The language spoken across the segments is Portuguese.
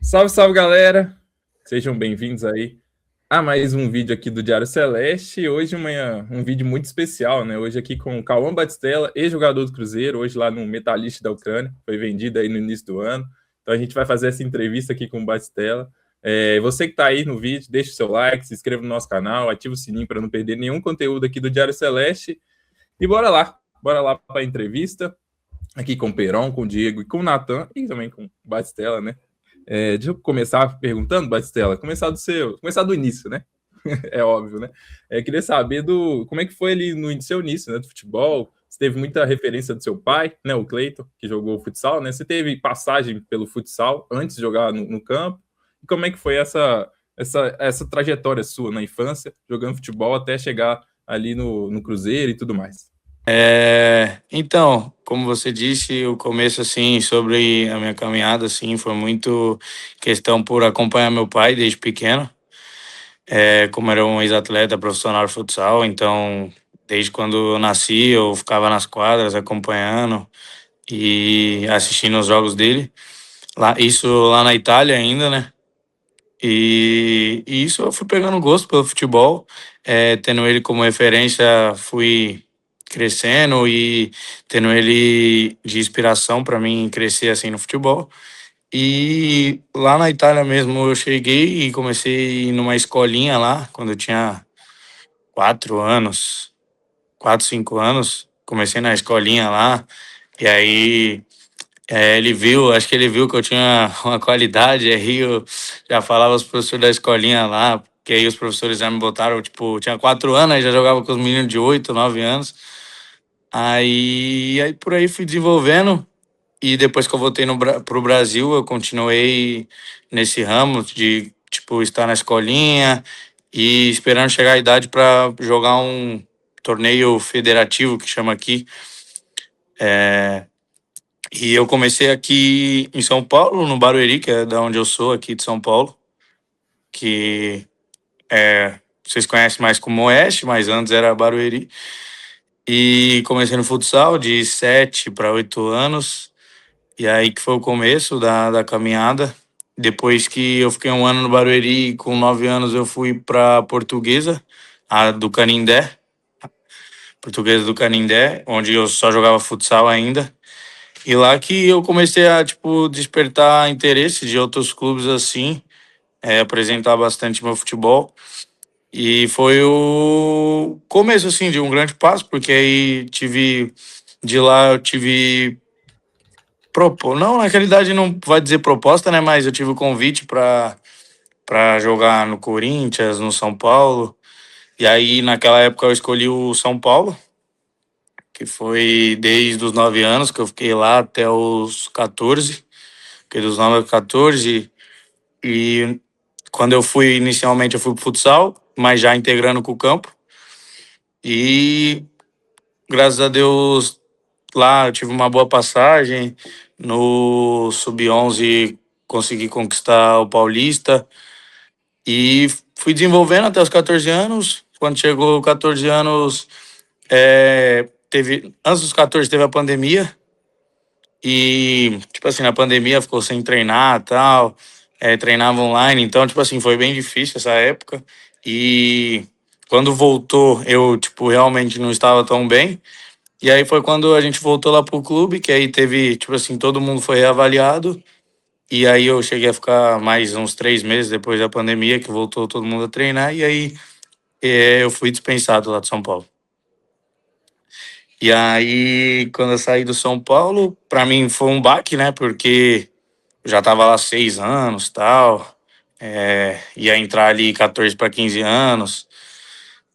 Salve, salve, galera! Sejam bem-vindos aí a mais um vídeo aqui do Diário Celeste. Hoje um vídeo muito especial, né? Hoje aqui com o Cauã Batistella, ex-jogador do Cruzeiro, hoje lá no Metalist da Ucrânia, foi vendido aí no início do ano. Então a gente vai fazer essa entrevista aqui com o Batistella. Você que está aí no vídeo, deixa o seu like, se inscreva no nosso canal, ativa o sininho para não perder nenhum conteúdo aqui do Diário Celeste. E bora lá para a entrevista, aqui com o Peron, com o Diego e com o Natan, e também com o Batistella, né? Deixa eu começar perguntando, Batistella, começar do início, né? É óbvio, né? Queria saber como é que foi ali no seu início, né, do futebol. Você teve muita referência do seu pai, né, o Cleiton, que jogou futsal, né? Você teve passagem pelo futsal antes de jogar no campo. E como é que foi essa trajetória sua na infância, jogando futebol até chegar ali no Cruzeiro e tudo mais? Então, como você disse, o começo, assim, sobre a minha caminhada, assim, foi muito questão por acompanhar meu pai desde pequeno. Como era um ex-atleta profissional de futsal, então, desde quando eu nasci, eu ficava nas quadras acompanhando e assistindo os jogos dele. Isso lá na Itália ainda, né? E isso eu fui pegando gosto pelo futebol, tendo ele como referência, fui crescendo e tendo ele de inspiração para mim crescer assim no futebol. E lá na Itália mesmo eu cheguei e comecei a ir numa escolinha lá quando eu tinha 4 anos, 4, 5 anos. Comecei na escolinha lá e aí ele viu, acho que ele viu que eu tinha uma qualidade, aí eu já falava os professores da escolinha lá, porque aí os professores já me botaram, tipo, tinha 4 anos, aí já jogava com os meninos de 8, 9 anos. Aí por aí fui desenvolvendo, e depois que eu voltei pro Brasil, eu continuei nesse ramo de, tipo, estar na escolinha e esperando chegar a idade para jogar um torneio federativo, que chama aqui. E eu comecei aqui em São Paulo, no Barueri, que é da onde eu sou, aqui de São Paulo, que vocês conhecem mais como Oeste, mas antes era Barueri. E comecei no futsal de 7 para 8 anos, e aí que foi o começo da caminhada. Depois que eu fiquei um ano no Barueri, com 9 anos eu fui para Portuguesa, a do Canindé, Portuguesa do Canindé, onde eu só jogava futsal ainda. E lá que eu comecei a, tipo, despertar interesse de outros clubes assim, apresentar bastante meu futebol. E foi o começo, assim, de um grande passo, porque aí de lá eu tive, não, na realidade não vai dizer proposta, né, mas eu tive o convite para jogar no Corinthians, no São Paulo. E aí, naquela época, eu escolhi o São Paulo, que foi desde os 9 anos que eu fiquei lá até os 14. Fiquei dos 9 aos 14. E quando eu fui, inicialmente, eu fui pro futsal, mas já integrando com o campo. E graças a Deus, lá eu tive uma boa passagem. No Sub-11 consegui conquistar o Paulista. E fui desenvolvendo até os 14 anos. Quando chegou 14 anos, antes dos 14 teve a pandemia. E, tipo assim, na pandemia ficou sem treinar e tal, treinava online, então, tipo assim, foi bem difícil essa época. E quando voltou, eu, tipo, realmente não estava tão bem. E aí foi quando a gente voltou lá pro clube, que aí teve, tipo assim, todo mundo foi reavaliado. E aí eu cheguei a ficar mais uns 3 meses depois da pandemia, que voltou todo mundo a treinar, e aí eu fui dispensado lá de São Paulo. E aí, quando eu saí do São Paulo, pra mim foi um baque, né? Porque eu já tava lá 6 anos, tal. Ia entrar ali 14 para 15 anos.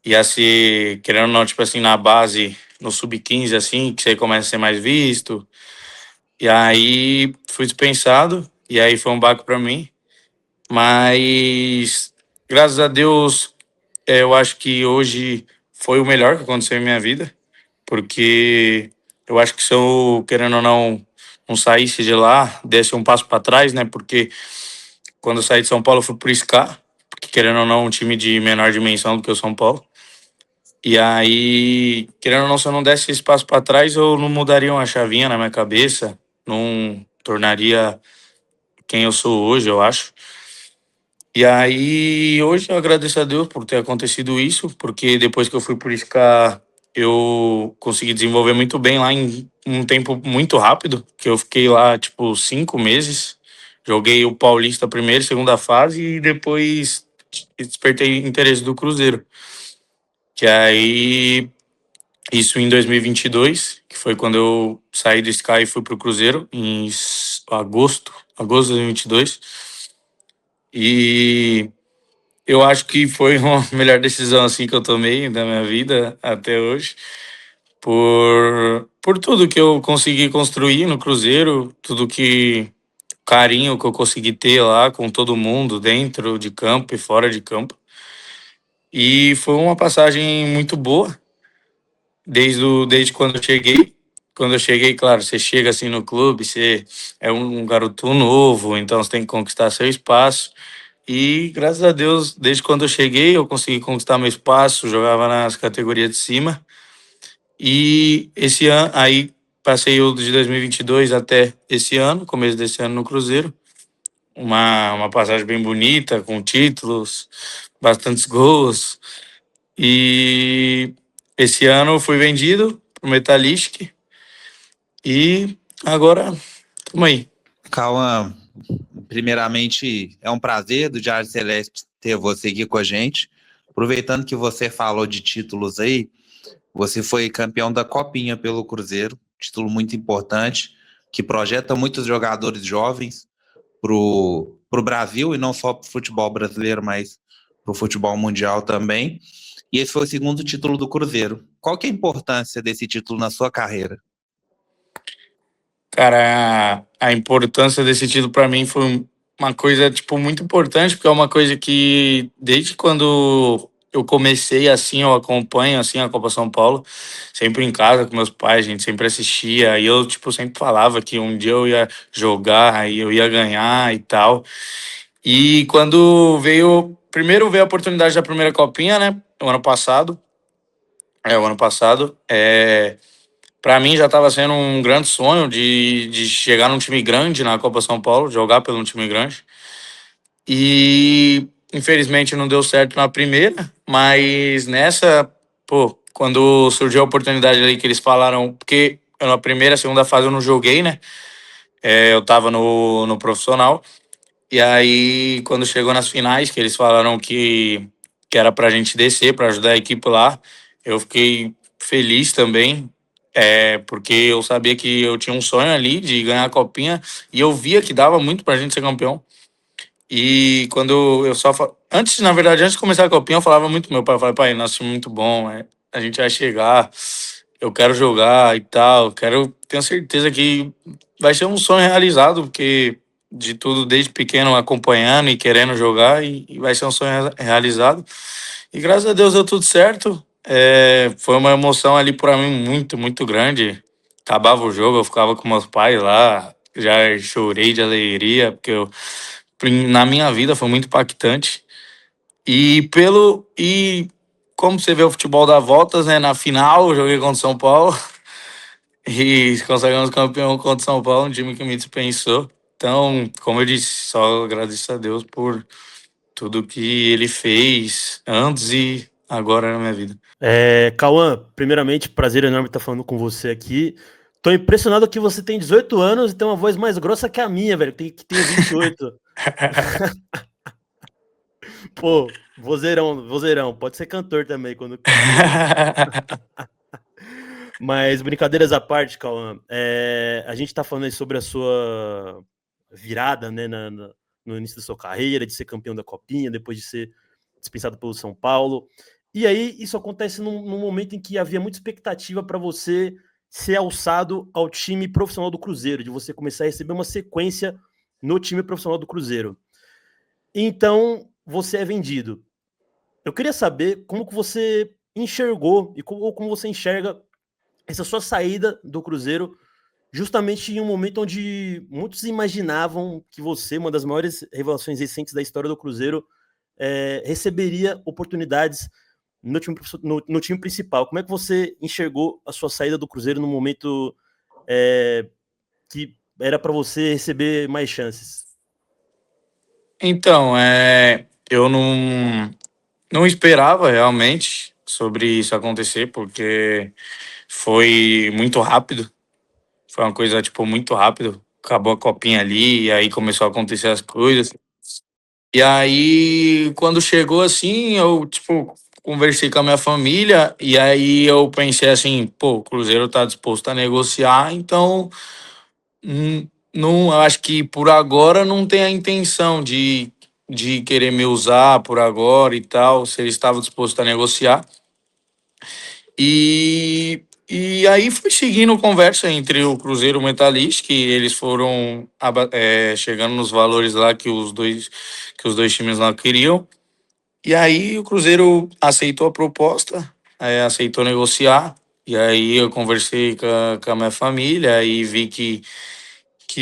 Ia ser, querendo ou não, tipo assim, na base, no sub-15, assim, que você começa a ser mais visto. E aí fui dispensado, e aí foi um baque pra mim. Mas, graças a Deus, eu acho que hoje foi o melhor que aconteceu em minha vida. Porque eu acho que se eu, querendo ou não saísse de lá, desse um passo para trás, né? Porque quando eu saí de São Paulo, eu fui pro SCA, porque querendo ou não, um time de menor dimensão do que o São Paulo. E aí, querendo ou não, se eu não desse esse passo para trás, eu não mudaria uma chavinha na minha cabeça, não tornaria quem eu sou hoje, eu acho. E aí, hoje eu agradeço a Deus por ter acontecido isso, porque depois que eu fui por Scar, eu consegui desenvolver muito bem lá em um tempo muito rápido, que eu fiquei lá, tipo, 5 meses. Joguei o Paulista primeiro, segunda fase, e depois despertei interesse do Cruzeiro. Que aí, isso em 2022, que foi quando eu saí do Sky e fui pro Cruzeiro, em agosto de 2022. E eu acho que foi uma melhor decisão assim que eu tomei na minha vida até hoje, por tudo que eu consegui construir no Cruzeiro, tudo que carinho que eu consegui ter lá com todo mundo dentro de campo e fora de campo. E foi uma passagem muito boa desde quando eu cheguei. Quando eu cheguei, claro, você chega assim no clube, você é um garoto novo, então você tem que conquistar seu espaço. E graças a Deus, desde quando eu cheguei, eu consegui conquistar meu espaço, jogava nas categorias de cima. E esse ano, aí passei o de 2022 até esse ano, começo desse ano no Cruzeiro. Uma passagem bem bonita, com títulos, bastantes gols. E esse ano eu fui vendido pro Metalist e agora estamos aí. Cauã, primeiramente é um prazer do Diário Celeste ter você aqui com a gente. Aproveitando que você falou de títulos aí, você foi campeão da Copinha pelo Cruzeiro, título muito importante, que projeta muitos jogadores jovens para o Brasil, e não só para o futebol brasileiro, mas para o futebol mundial também. E esse foi o segundo título do Cruzeiro. Qual que é a importância desse título na sua carreira? Cara, a importância desse título para mim foi uma coisa, tipo, muito importante, porque é uma coisa que desde quando eu comecei assim, eu acompanho assim a Copa São Paulo, sempre em casa com meus pais, a gente sempre assistia, e eu, tipo, sempre falava que um dia eu ia jogar, aí eu ia ganhar e tal. E quando primeiro veio a oportunidade da primeira copinha, né, o ano passado, para mim já estava sendo um grande sonho de chegar num time grande na Copa São Paulo, jogar pelo um time grande. E infelizmente não deu certo na primeira, mas nessa, pô, quando surgiu a oportunidade ali que eles falaram, porque na primeira, segunda fase eu não joguei, né? Eu tava no profissional. E aí, quando chegou nas finais, que eles falaram que era pra gente descer, pra ajudar a equipe lá, eu fiquei feliz também, porque eu sabia que eu tinha um sonho ali de ganhar a copinha e eu via que dava muito pra gente ser campeão. E quando eu só. Antes, na verdade, antes de começar a copinha, eu falava muito pro meu pai, eu falava, pai, nosso time é muito bom, a gente vai chegar, eu quero jogar e tal, tenho certeza que vai ser um sonho realizado, porque de tudo desde pequeno acompanhando e querendo jogar, e vai ser um sonho realizado. E graças a Deus deu tudo certo. Foi uma emoção ali para mim muito, muito grande. Acabava o jogo, eu ficava com meus pais lá, já chorei de alegria, porque na minha vida foi muito impactante. E como você vê o futebol dá voltas, né? Na final, eu joguei contra o São Paulo e conseguimos campeão contra o São Paulo, um time que me dispensou. Então, como eu disse, só agradeço a Deus por tudo que ele fez antes e agora na minha vida. Cauã, primeiramente, prazer enorme estar falando com você aqui. Tô impressionado que você tem 18 anos e tem uma voz mais grossa que a minha, velho, que tenho 28. Pô, vozeirão, vozeirão. Pode ser cantor também quando quiser. Mas brincadeiras à parte, Cauã, a gente tá falando aí sobre a sua virada, né, no início da sua carreira, de ser campeão da Copinha, depois de ser dispensado pelo São Paulo. E aí isso acontece num momento em que havia muita expectativa para você ser alçado ao time profissional do Cruzeiro, de você começar a receber uma sequência no time profissional do Cruzeiro. Então, você é vendido. Eu queria saber como que você enxergou e como você enxerga essa sua saída do Cruzeiro, justamente em um momento onde muitos imaginavam que você, uma das maiores revelações recentes da história do Cruzeiro, receberia oportunidades no time principal. Como é que você enxergou a sua saída do Cruzeiro no momento que era para você receber mais chances? Então, eu não esperava realmente sobre isso acontecer, porque foi muito rápido. Foi uma coisa, tipo, muito rápido. Acabou a copinha ali, e aí começou a acontecer as coisas. E aí, quando chegou assim, eu, tipo, conversei com a minha família, e aí eu pensei assim, pô, o Cruzeiro tá disposto a negociar, então, não, eu acho que por agora não tem a intenção de querer me usar por agora e tal, se ele estava disposto a negociar. E aí foi seguindo conversa entre o Cruzeiro e o Metalist, que eles foram chegando nos valores lá que os dois times lá queriam. E aí o Cruzeiro aceitou a proposta, aceitou negociar. E aí eu conversei com a minha família e vi que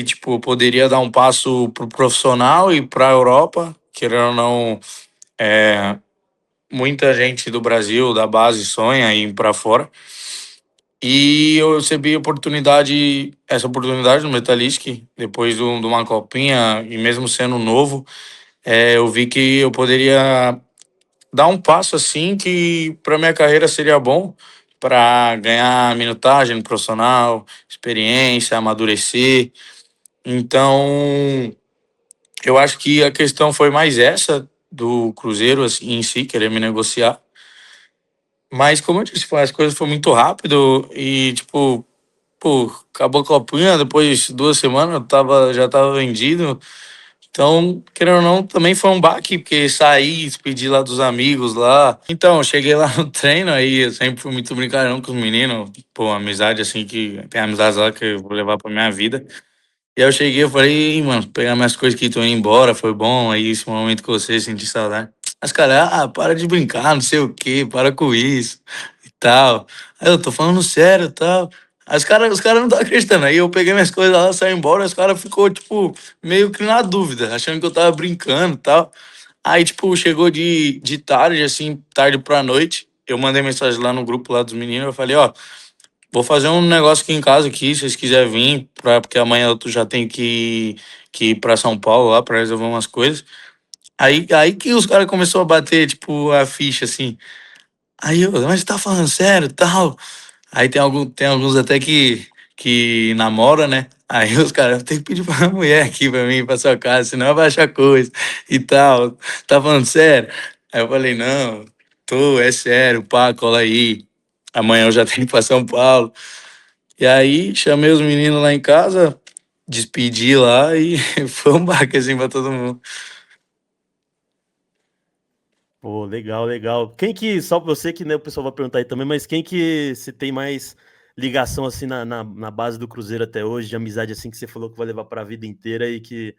tipo, eu poderia dar um passo pro profissional e para a Europa, querendo ou não, muita gente do Brasil, da base, sonha em ir para fora. E eu recebi essa oportunidade no Metalistic, depois de uma copinha, e mesmo sendo novo, eu vi que eu poderia dar um passo assim que para minha carreira seria bom para ganhar minutagem no profissional, experiência, amadurecer. Então, eu acho que a questão foi mais essa do Cruzeiro assim, em si, querer me negociar. Mas, como eu disse, as coisas foram muito rápido e, tipo, pô, acabou a copinha, depois de 2 semanas já tava vendido. Então, querendo ou não, também foi um baque, porque saí, despedi lá dos amigos lá. Então, eu cheguei lá no treino, aí eu sempre fui muito brincalhão com os meninos. Pô, amizade assim, que tem amizades lá que eu vou levar pra minha vida. E aí eu cheguei, eu falei, "Ih, mano, pegar minhas coisas que estão indo embora, foi bom aí esse momento com você, senti saudade. Mas, cara, para de brincar, não sei o quê, para com isso e tal. Aí eu tô falando sério e tal. Aí os cara não estavam acreditando. Aí eu peguei minhas coisas lá, saí embora, os caras ficou, tipo, meio que na dúvida, achando que eu tava brincando e tal. Aí, tipo, chegou de tarde, assim, tarde pra noite. Eu mandei mensagem lá no grupo lá dos meninos, eu falei, ó, vou fazer um negócio aqui em casa aqui, se vocês quiserem vir, porque amanhã eu já tenho que ir pra São Paulo lá pra resolver umas coisas. Aí que os caras começaram a bater, tipo, a ficha, assim. Aí eu, mas você tá falando sério, tal? Aí tem alguns até que namora, né? Aí os caras, tem que pedir pra mulher aqui pra mim, pra sua casa, senão vai achar coisa e tal. Tá falando sério? Aí eu falei, não, é sério, pá, cola aí. Amanhã eu já tenho que ir pra São Paulo. E aí chamei os meninos lá em casa, despedi lá e foi um baque assim pra todo mundo. Pô, legal, legal. Quem que, só você que né, o pessoal vai perguntar aí também, mas quem que você tem mais ligação assim na base do Cruzeiro até hoje, de amizade assim que você falou que vai levar para a vida inteira e que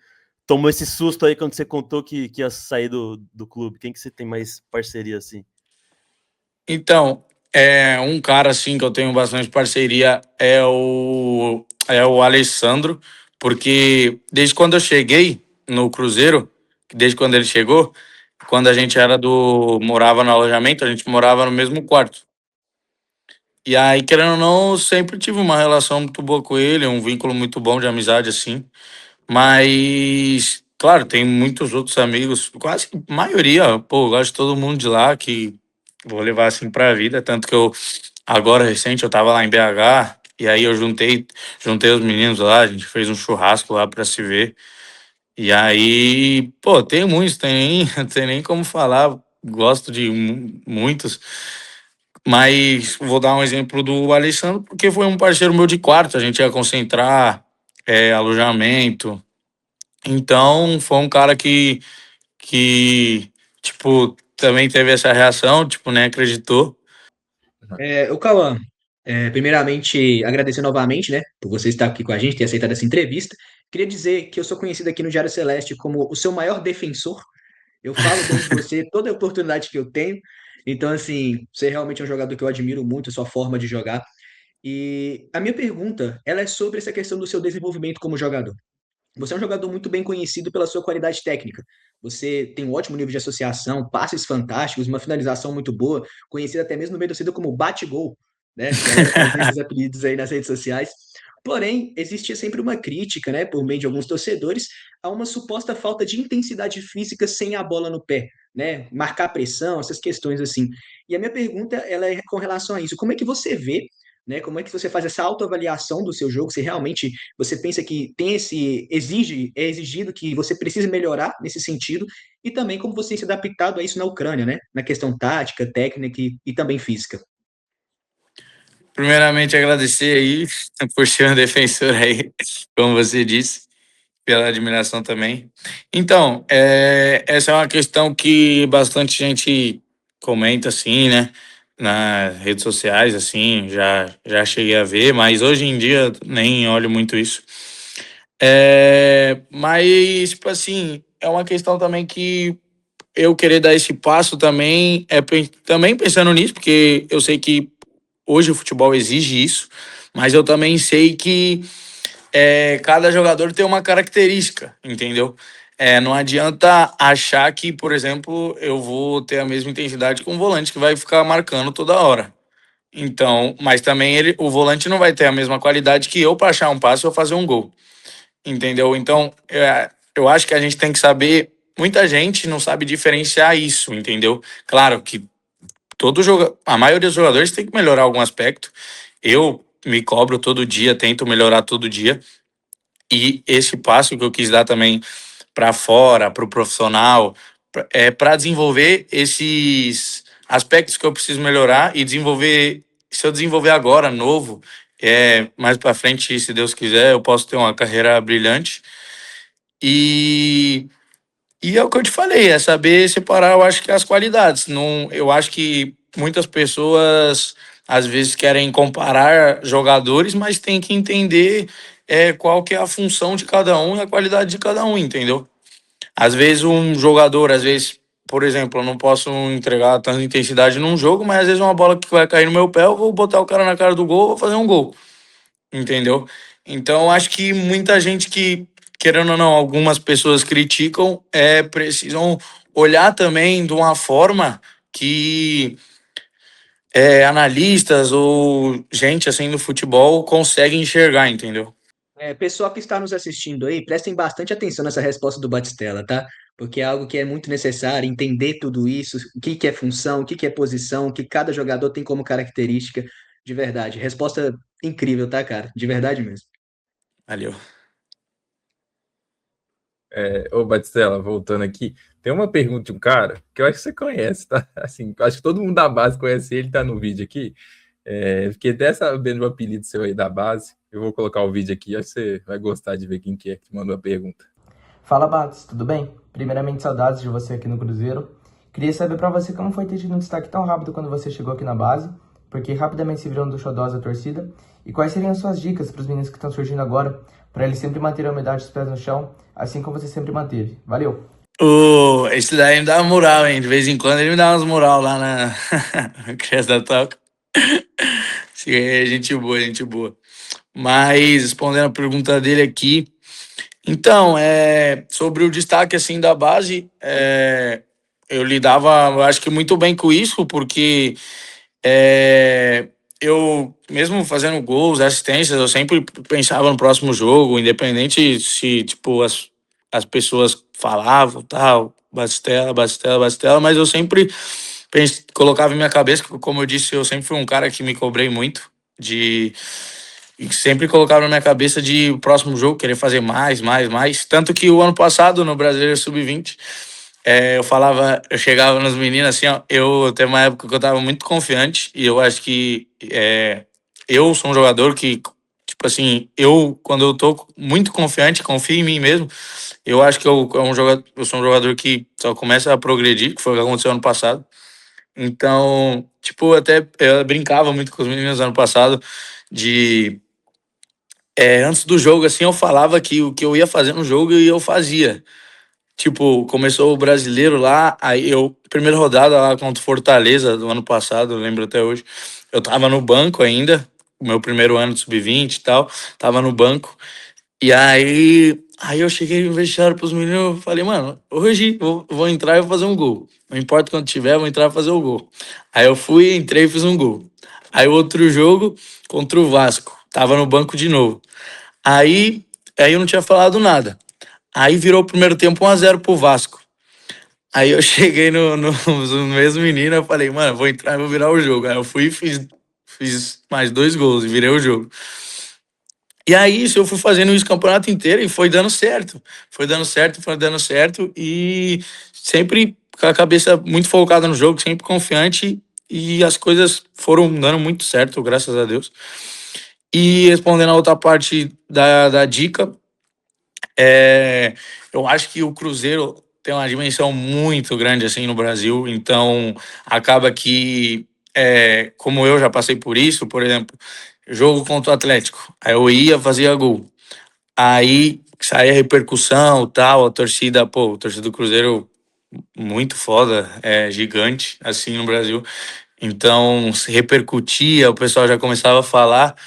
tomou esse susto aí quando você contou que ia sair do clube? Quem que você tem mais parceria assim? Então, um cara assim que eu tenho bastante parceria é o Alessandro, porque desde quando eu cheguei no Cruzeiro, desde quando ele chegou, quando a gente morava no alojamento, a gente morava no mesmo quarto. E aí, querendo ou não, eu sempre tive uma relação muito boa com ele, um vínculo muito bom de amizade assim. Mas, claro, tem muitos outros amigos, quase que a maioria, pô, eu gosto de todo mundo de lá, que vou levar assim pra vida. Tanto que agora recente, eu tava lá em BH, e aí eu juntei os meninos lá, a gente fez um churrasco lá pra se ver. E aí, pô, tem muitos, tem nem como falar, gosto de muitos. Mas vou dar um exemplo do Alessandro, porque foi um parceiro meu de quarto, a gente ia concentrar, alojamento. Então, foi um cara que, tipo, também teve essa reação, tipo, né, acreditou. O Cauã, primeiramente agradecer novamente, né, por você estar aqui com a gente, ter aceitado essa entrevista. Queria dizer que eu sou conhecido aqui no Diário Celeste como o seu maior defensor. Eu falo bem de você toda oportunidade que eu tenho. Então, assim, você realmente é um jogador que eu admiro muito, a sua forma de jogar. E a minha pergunta, ela é sobre essa questão do seu desenvolvimento como jogador. Você é um jogador muito bem conhecido pela sua qualidade técnica. Você tem um ótimo nível de associação, passes fantásticos, uma finalização muito boa, conhecido até mesmo no meio da torcida como bate-gol, né? A galera fazia esses apelidos aí nas redes sociais. Porém, existia sempre uma crítica, né, por meio de alguns torcedores, a uma suposta falta de intensidade física sem a bola no pé, né? Marcar pressão, essas questões assim. E a minha pergunta, ela é com relação a isso. Como é que você vê, né? Como é que você faz essa autoavaliação do seu jogo? Se realmente você pensa que tem é exigido que você precisa melhorar nesse sentido, e também como você tem se adaptado a isso na Ucrânia, né? Na questão tática, técnica e também física. Primeiramente, agradecer aí por ser um defensor aí, como você disse, pela admiração também. Então, essa é uma questão que bastante gente comenta, assim, né? Nas redes sociais, assim, já cheguei a ver, mas hoje em dia nem olho muito isso. Mas, tipo assim, é uma questão também que eu querer dar esse passo também, também pensando nisso, porque eu sei que hoje o futebol exige isso, mas eu também sei que cada jogador tem uma característica, entendeu? Não adianta achar que, por exemplo, eu vou ter a mesma intensidade com o volante que vai ficar marcando toda hora. Então, mas também o volante não vai ter a mesma qualidade que eu para achar um passe ou fazer um gol, entendeu? Então, eu acho que a gente tem que saber. Muita gente não sabe diferenciar isso, entendeu? Claro que a maioria dos jogadores tem que melhorar algum aspecto. Eu me cobro todo dia, tento melhorar todo dia. E esse passo que eu quis dar também para fora, para o profissional, é para desenvolver esses aspectos que eu preciso melhorar e desenvolver. Se eu desenvolver agora, novo, mais para frente, se Deus quiser, eu posso ter uma carreira brilhante. E é o que eu te falei, é saber separar, eu acho que as qualidades. Não, eu acho que muitas pessoas às vezes querem comparar jogadores, mas tem que entender qual que é a função de cada um e a qualidade de cada um, entendeu? Às vezes um jogador, às vezes, por exemplo, eu não posso entregar tanta intensidade num jogo, mas às vezes uma bola que vai cair no meu pé, eu vou botar o cara na cara do gol, vou fazer um gol, entendeu? Então, acho que muita gente que, querendo ou não, algumas pessoas criticam, precisam olhar também de uma forma que analistas ou gente assim do futebol conseguem enxergar, entendeu? Pessoal que está nos assistindo aí, prestem bastante atenção nessa resposta do Batistella, tá? Porque é algo que é muito necessário, entender tudo isso, o que que é função, o que que é posição, o que cada jogador tem como característica, de verdade. Resposta incrível, tá, cara? De verdade mesmo. Valeu. Ô, Batistella, voltando aqui, tem uma pergunta de um cara que eu acho que você conhece, tá? Assim, acho que todo mundo da base conhece ele, tá no vídeo aqui. Fiquei até sabendo o apelido seu aí da base. Eu vou colocar o vídeo aqui, acho que você vai gostar de ver quem que é que mandou a pergunta. Fala, Batos, tudo bem? Primeiramente, saudades de você aqui no Cruzeiro. Queria saber pra você como foi ter tido um destaque tão rápido quando você chegou aqui na base, porque rapidamente se virou um dos xodós da torcida, e quais seriam as suas dicas para os meninos que estão surgindo agora, para eles sempre manterem a humildade dos pés no chão, assim como você sempre manteve. Valeu! Esse daí me dá uma moral, hein? De vez em quando ele me dá umas moral lá na Criança da Toca. Gente boa, gente boa. Mas, respondendo a pergunta dele aqui, então, sobre o destaque assim da base, eu lidava, eu acho que muito bem com isso, porque eu, mesmo fazendo gols, assistências, eu sempre pensava no próximo jogo, independente se, tipo, as pessoas falavam, tal, Bastela, Bastela, Bastela, mas eu sempre colocava em minha cabeça, como eu disse, eu sempre fui um cara que me cobrei muito, e sempre colocava na minha cabeça de o próximo jogo querer fazer mais, mais, mais. Tanto que o ano passado, no Brasileiro Sub-20, eu chegava nas meninas assim, ó, tem uma época que eu tava muito confiante e eu acho que eu sou um jogador que, tipo assim, quando eu tô muito confiante, confio em mim mesmo, eu acho que eu sou um jogador que só começa a progredir, que foi o que aconteceu ano passado. Então, tipo, até eu brincava muito com os meninos ano passado de antes do jogo, assim, eu falava que o que eu ia fazer no jogo e eu fazia. Tipo, começou o brasileiro lá, aí primeira rodada lá contra o Fortaleza do ano passado, eu lembro até hoje. Eu tava no banco ainda, o meu primeiro ano de sub-20 e tal, tava no banco. E aí eu cheguei no vestiário pros meninos, eu falei, mano, hoje vou entrar e vou fazer um gol. Não importa quando tiver, vou entrar e fazer o gol. Aí eu fui, entrei e fiz um gol. Aí o outro jogo contra o Vasco. tava no banco de novo. Aí eu não tinha falado nada. Aí virou o primeiro tempo 1-0 pro Vasco. Aí eu cheguei no mesmo menino, eu falei, mano, vou entrar e vou virar o jogo. Aí eu fui e fiz mais 2 gols e virei o jogo. E aí, isso, eu fui fazendo isso o campeonato inteiro e foi dando certo. Foi dando certo, foi dando certo. E sempre com a cabeça muito focada no jogo, sempre confiante. E as coisas foram dando muito certo, graças a Deus. E respondendo a outra parte da dica, eu acho que o Cruzeiro tem uma dimensão muito grande assim no Brasil. Então, acaba que, como eu já passei por isso, por exemplo, jogo contra o Atlético. Aí eu ia, fazia gol. Aí saía repercussão, tal, a torcida do Cruzeiro muito foda, gigante assim no Brasil. Então, se repercutia, o pessoal já começava a falar.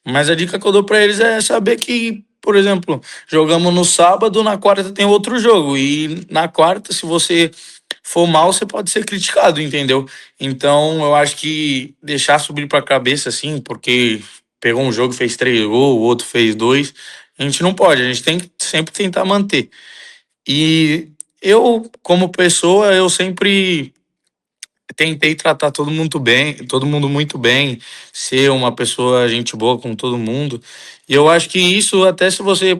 Mas a dica que eu dou pra eles é saber que, por exemplo, jogamos no sábado, na quarta tem outro jogo. E na quarta, se você for mal, você pode ser criticado, entendeu? Então, eu acho que deixar subir pra cabeça, assim, porque pegou um jogo, fez 3 gols, o outro fez 2, a gente não pode, a gente tem que sempre tentar manter. E eu, como pessoa, eu sempre tentei tratar todo mundo muito bem, ser uma pessoa gente boa com todo mundo. E eu acho que isso, até se você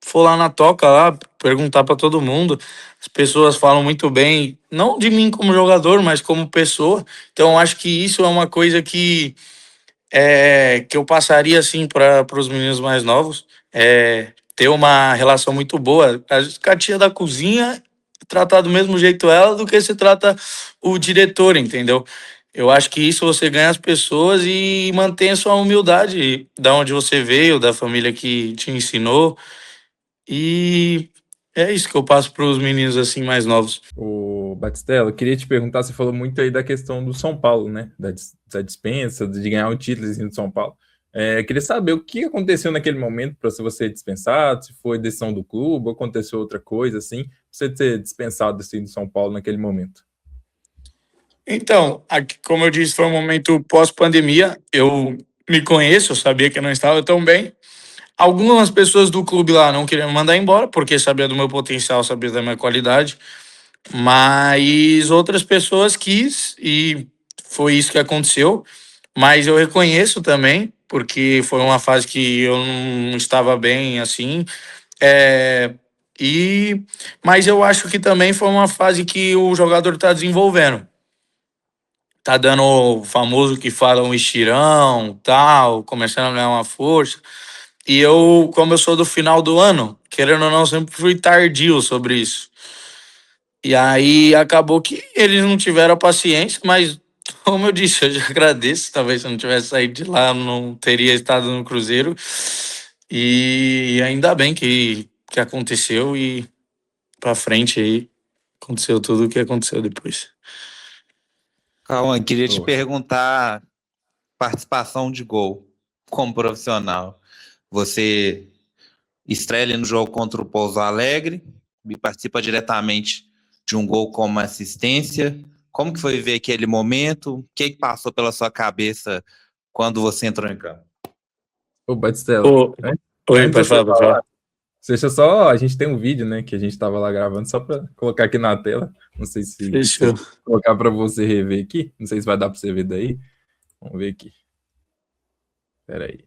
for lá na toca lá, perguntar para todo mundo, as pessoas falam muito bem, não de mim como jogador, mas como pessoa. Então eu acho que isso é uma coisa que eu passaria assim para os meninos mais novos, ter uma relação muito boa. Às vezes, com a tia da cozinha, tratar do mesmo jeito ela do que você trata o diretor, entendeu? Eu acho que isso você ganha as pessoas e mantém a sua humildade da onde você veio, da família que te ensinou. E é isso que eu passo para os meninos assim mais novos. O Batistella, eu queria te perguntar, você falou muito aí da questão do São Paulo, né? Da dispensa, de ganhar um título do São Paulo. Queria saber o que aconteceu naquele momento para você ser dispensado, se foi decisão do clube, ou aconteceu outra coisa, assim, você ser dispensado assim, do São Paulo naquele momento. Então, aqui, como eu disse, foi um momento pós-pandemia. Eu me conheço, eu sabia que eu não estava tão bem. Algumas pessoas do clube lá não queriam me mandar embora, porque sabia do meu potencial, sabia da minha qualidade. Mas outras pessoas quis e foi isso que aconteceu. Mas eu reconheço também, porque foi uma fase que eu não estava bem assim. É, mas eu acho que também foi uma fase que o jogador está desenvolvendo. Tá dando o famoso que fala um estirão, tal, começando a ganhar uma força. E eu, como eu sou do final do ano, querendo ou não, sempre fui tardio sobre isso. E aí acabou que eles não tiveram a paciência, mas como eu disse, eu já agradeço. Talvez se eu não tivesse saído de lá, eu não teria estado no Cruzeiro. E ainda bem que aconteceu e pra frente aí aconteceu tudo o que aconteceu depois. Cauã, queria te Oh. perguntar participação de gol como profissional. Você estreia ali no jogo contra o Pouso Alegre e participa diretamente de um gol como assistência. Como que foi ver aquele momento? O que passou pela sua cabeça quando você entrou em campo? Ô, Batistella, Ô, oi, antes de pode você falar, pode falar, falar. deixa só, a gente tem um vídeo, né, que a gente tava lá gravando, só para colocar aqui na tela, não sei se Fechou. colocar para você rever aqui, não sei se vai dar para você ver daí, vamos ver aqui, peraí,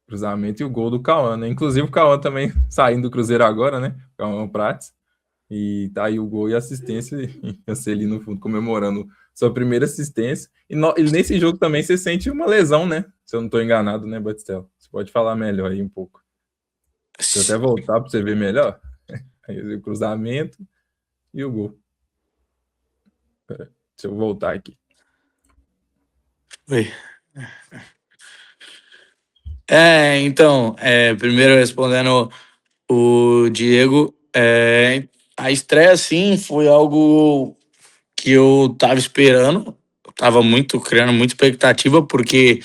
cruzamento e o gol do Cauã, né, inclusive o Cauã também saindo do Cruzeiro agora, né, Cauã Prates, e tá aí o gol e a assistência, e você ali no fundo comemorando sua primeira assistência, e nesse jogo também você sente uma lesão, né, se eu não tô enganado, né, Batistella, você pode falar melhor aí um pouco. Deixa eu até voltar para você ver melhor. Aí o cruzamento e o gol. Deixa eu voltar aqui. Oi. Então, primeiro respondendo o Diego, a estreia, sim, foi algo que eu tava esperando, eu tava criando muita expectativa, porque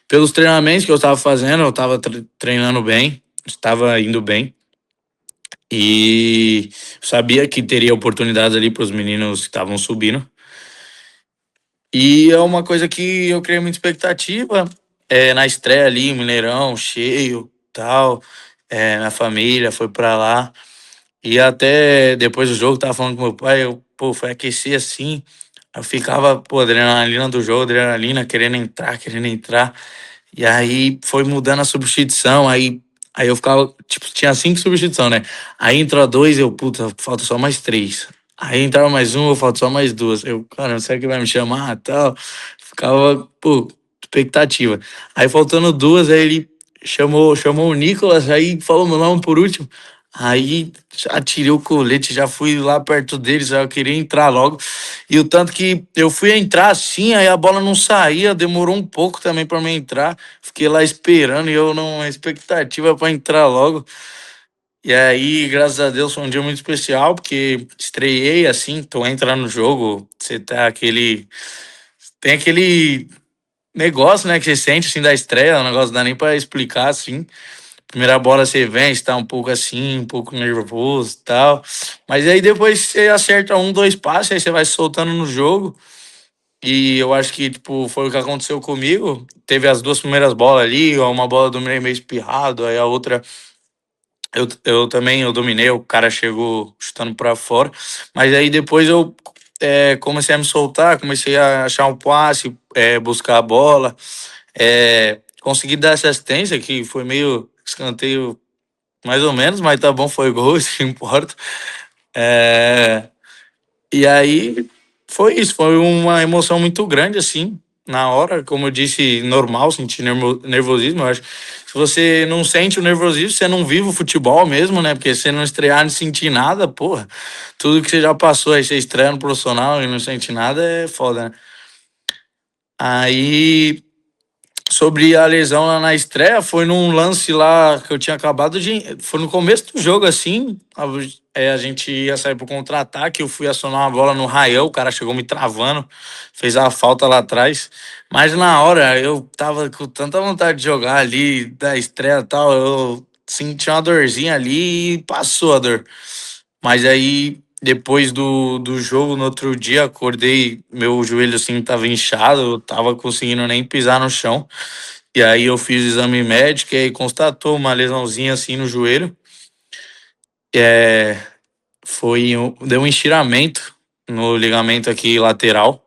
pelos treinamentos que eu estava fazendo, eu estava treinando bem, estava indo bem, e sabia que teria oportunidades ali para os meninos que estavam subindo. E é uma coisa que eu criei muita expectativa. na estreia ali, Mineirão, cheio, tal. Minha família foi pra lá. E até depois do jogo, tava falando com meu pai, pô, foi aquecer assim. Eu ficava, pô, adrenalina do jogo, adrenalina, querendo entrar, querendo entrar. E aí foi mudando a substituição, aí eu ficava, tipo, tinha 5 substituições, né? Aí entrou 2, eu, puta, falta só mais 3. Aí entrava mais um, eu falta só mais 2. Eu, cara, será que vai me chamar tal? Ficava, pô, expectativa. Aí faltando 2, aí ele chamou o Nicolas, aí falou meu nome por último. Aí já tirei o colete, já fui lá perto deles, já queria entrar logo. E o tanto que eu fui entrar assim, aí a bola não saía, demorou um pouco também para mim entrar. Fiquei lá esperando e eu numa expectativa para entrar logo. E aí, graças a Deus, foi um dia muito especial, porque estreiei assim, tô entrando no jogo, você tá aquele. Tem aquele negócio, né, que você sente assim da estreia, o negócio não dá nem para explicar assim. Primeira bola você vem, está um pouco assim, um pouco nervoso e tal. Mas aí depois você acerta um, dois passes, aí você vai se soltando no jogo. E eu acho que, tipo, foi o que aconteceu comigo. Teve as 2 primeiras bolas ali, uma bola do meio espirrado, aí a outra eu também eu dominei, o cara chegou chutando para fora. Mas aí depois eu comecei a me soltar, comecei a achar um passe, buscar a bola, consegui dar essa assistência, que foi meio escanteio mais ou menos, mas tá bom, foi gol, isso que importa. É, e aí foi isso, foi uma emoção muito grande, assim, na hora, como eu disse, normal sentir nervosismo. Eu acho que se você não sente o nervosismo, você não vive o futebol mesmo, né? Porque se você não estrear, não sentir nada, porra, tudo que você já passou aí, você estreia no profissional e não sente nada, é foda, né? Aí sobre a lesão lá na estreia, foi num lance lá que eu tinha acabado de. Foi no começo do jogo, assim. A gente ia sair pro contra-ataque. Eu fui acionar uma bola no raião, o cara chegou me travando, fez a falta lá atrás. Mas na hora eu tava com tanta vontade de jogar ali, da estreia e tal. Eu senti uma dorzinha ali e passou a dor. Mas aí, depois do jogo, no outro dia, acordei, meu joelho assim tava inchado, eu tava conseguindo nem pisar no chão. E aí eu fiz o exame médico e aí constatou uma lesãozinha assim no joelho. É, deu um estiramento no ligamento aqui lateral.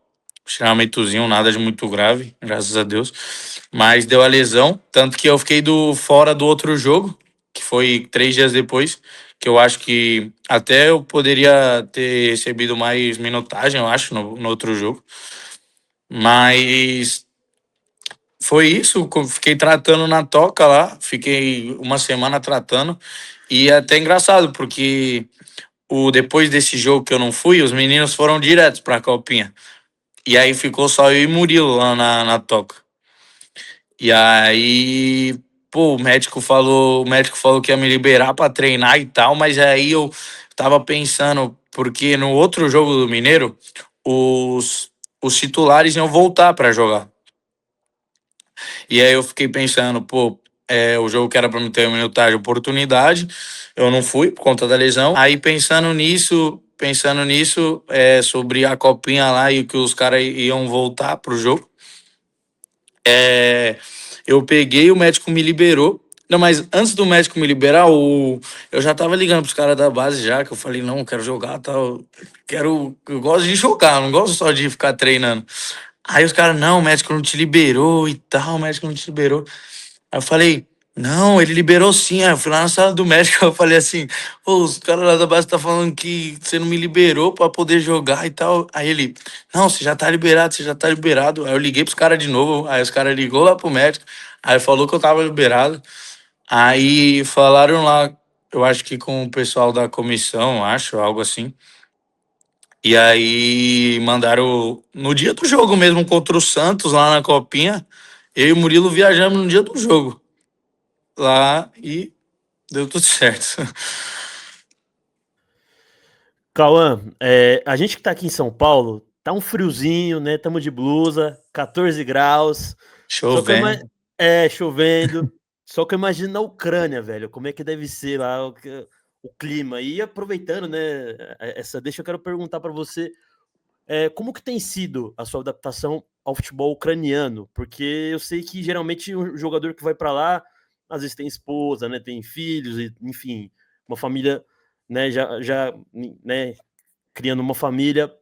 Estiramentozinho, nada de muito grave, graças a Deus. Mas deu a lesão, tanto que eu fiquei fora do outro jogo, que foi 3 dias depois, que eu acho que até eu poderia ter recebido mais minutagem, eu acho, no outro jogo. Mas foi isso, fiquei tratando na toca lá, fiquei uma semana tratando. E é até engraçado, porque depois desse jogo que eu não fui, os meninos foram direto pra Copinha. E aí ficou só eu e Murilo lá na toca. E aí, pô, o médico falou que ia me liberar pra treinar e tal, mas aí eu tava pensando, porque no outro jogo do Mineiro, os titulares iam voltar pra jogar. E aí eu fiquei pensando, pô, o jogo que era pra me ter uma minutagem, oportunidade, eu não fui por conta da lesão. Aí pensando nisso, sobre a copinha lá e que os caras iam voltar pro jogo, eu peguei, o médico me liberou. Não, mas antes do médico me liberar, eu já tava ligando pros caras da base já, que eu falei, não, eu quero jogar, tal. Eu gosto de jogar, não gosto só de ficar treinando. Aí os caras, não, o médico não te liberou e tal, o médico não te liberou. Aí eu falei, não, ele liberou sim. Aí eu fui lá na sala do médico, eu falei assim, pô, os caras lá da base tá falando que você não me liberou pra poder jogar e tal. Aí ele, não, você já tá liberado, você já tá liberado. Aí eu liguei pros caras de novo, aí os caras ligou lá pro médico, aí falou que eu tava liberado. Aí falaram lá, eu acho que com o pessoal da comissão, acho, algo assim. E aí mandaram no dia do jogo mesmo contra o Santos lá na Copinha. Eu e o Murilo viajamos no dia do jogo lá e deu tudo certo. Cauã, a gente que tá aqui em São Paulo, tá um friozinho, né? Tamo de blusa, 14 graus. Só que Chovendo. chovendo. Só que eu imagino na Ucrânia, velho, como é que deve ser lá o clima. E aproveitando, né, essa deixa, eu quero perguntar pra você, como que tem sido a sua adaptação ao futebol ucraniano? Porque eu sei que geralmente o jogador que vai para lá, às vezes tem esposa, né, tem filhos, enfim, uma família, né, já né, criando uma família.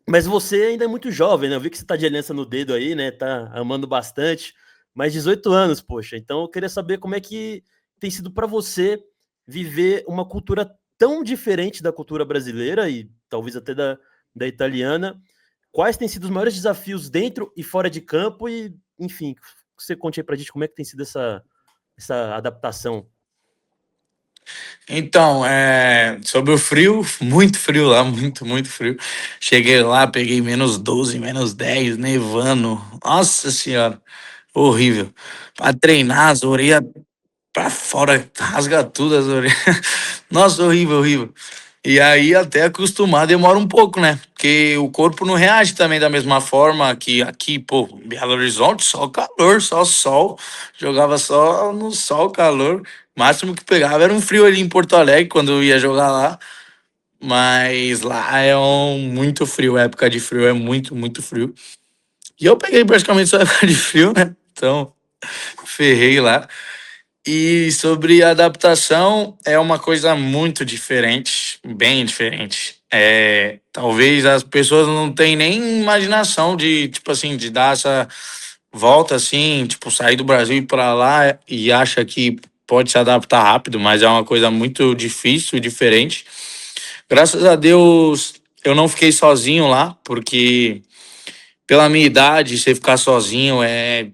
Mas você ainda é muito jovem, né? Eu vi que você tá de aliança no dedo aí, né? Tá amando bastante. Mais 18 anos, poxa. Então eu queria saber como é que tem sido para você viver uma cultura tão diferente da cultura brasileira e talvez até da italiana. Quais têm sido os maiores desafios dentro e fora de campo? E, enfim, que você conte aí pra gente como é que tem sido essa adaptação. Então, sobre o frio, muito frio lá, muito frio. Cheguei lá, peguei -12, -10, nevando. Nossa senhora, horrível. Pra treinar, as orelhas pra fora, rasga tudo as orelhas. Nossa, horrível, horrível. E aí, até acostumar, demora um pouco, né? Porque o corpo não reage também da mesma forma que aqui, pô, Belo Horizonte, só calor, só sol. Jogava só no sol, calor. Máximo que pegava era um frio ali em Porto Alegre, quando eu ia jogar lá. Mas lá é muito frio, época de frio é muito frio. E eu peguei praticamente só época de frio, né? Então, ferrei lá. E sobre adaptação, é uma coisa muito diferente, bem diferente. Talvez as pessoas não tenham nem imaginação de, tipo assim, de dar essa volta assim, tipo, sair do Brasil e ir para lá e acha que pode se adaptar rápido, mas é uma coisa muito difícil, diferente. Graças a Deus, eu não fiquei sozinho lá, porque pela minha idade, você ficar sozinho é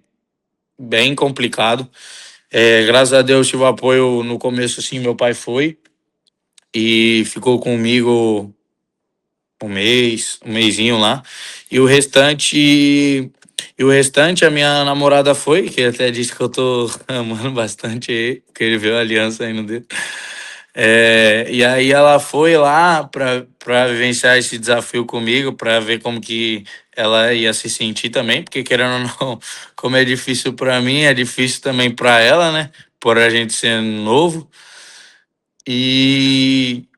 bem complicado. Graças a Deus tive apoio no começo, assim, meu pai foi e ficou comigo um mesinho lá. E o restante a minha namorada foi, que até disse que eu tô amando bastante aí, que ele viu a aliança aí no dedo. E aí ela foi lá para vivenciar esse desafio comigo, para ver como que ela ia se sentir também, porque querendo ou não, como é difícil para mim, é difícil também para ela, né? Por a gente ser novo.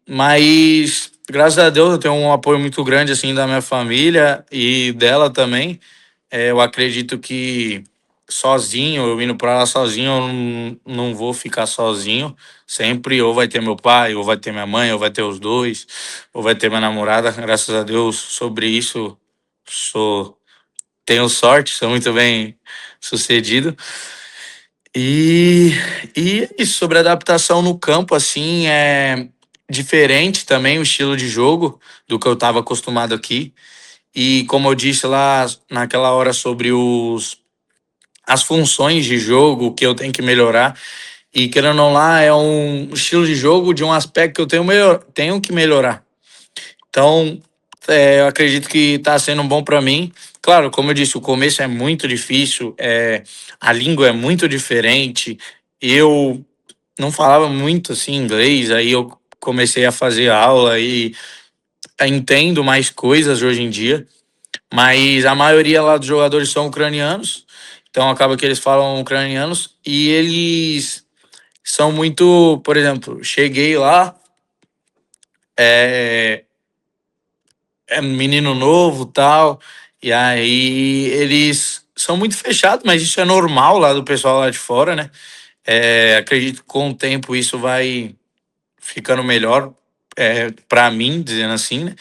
Mas graças a Deus eu tenho um apoio muito grande assim da minha família e dela também. Eu acredito que sozinho, eu indo para lá sozinho, eu não vou ficar sozinho. Sempre ou vai ter meu pai, ou vai ter minha mãe, ou vai ter os dois, ou vai ter minha namorada. Graças a Deus, sobre isso, sou, tenho sorte, sou muito bem sucedido. E, e isso, sobre adaptação no campo, assim, é diferente também o estilo de jogo do que eu estava acostumado aqui. E como eu disse lá naquela hora sobre as funções de jogo que eu tenho que melhorar. E querendo ou não, lá é um estilo de jogo de um aspecto que eu tenho que melhorar. Então, eu acredito que está sendo bom para mim. Claro, como eu disse, o começo é muito difícil, a língua é muito diferente. Eu não falava muito assim inglês, aí eu comecei a fazer aula e entendo mais coisas hoje em dia. Mas a maioria lá dos jogadores são ucranianos, então acaba que eles falam ucranianos e eles são muito, por exemplo, cheguei lá, é, é um menino novo, tal, e aí eles são muito fechados, mas isso é normal lá do pessoal lá de fora, né? Acredito que com o tempo isso vai ficando melhor, para mim, dizendo assim, né?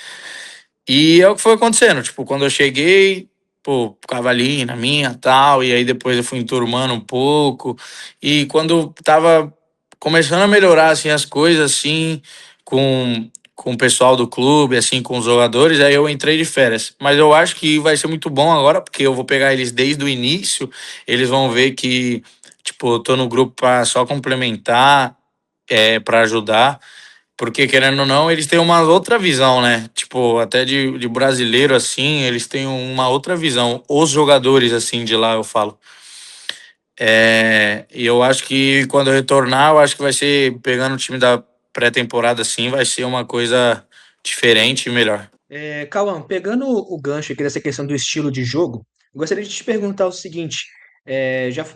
E é o que foi acontecendo. Tipo, quando eu cheguei, pô, ficava ali na minha tal, e aí depois eu fui enturmando um pouco. E quando tava começando a melhorar, assim, as coisas, assim, com o pessoal do clube, assim, com os jogadores, aí eu entrei de férias. Mas eu acho que vai ser muito bom agora, porque eu vou pegar eles desde o início, eles vão ver que, tipo, eu tô no grupo para só complementar, para ajudar. Porque, querendo ou não, eles têm uma outra visão, né? Tipo, até de brasileiro, assim, eles têm uma outra visão. Os jogadores, assim, de lá, eu falo. E eu acho que quando eu retornar, eu acho que vai ser, pegando o time da pré-temporada, assim, vai ser uma coisa diferente e melhor. Cauã, pegando o gancho aqui dessa questão do estilo de jogo, gostaria de te perguntar o seguinte: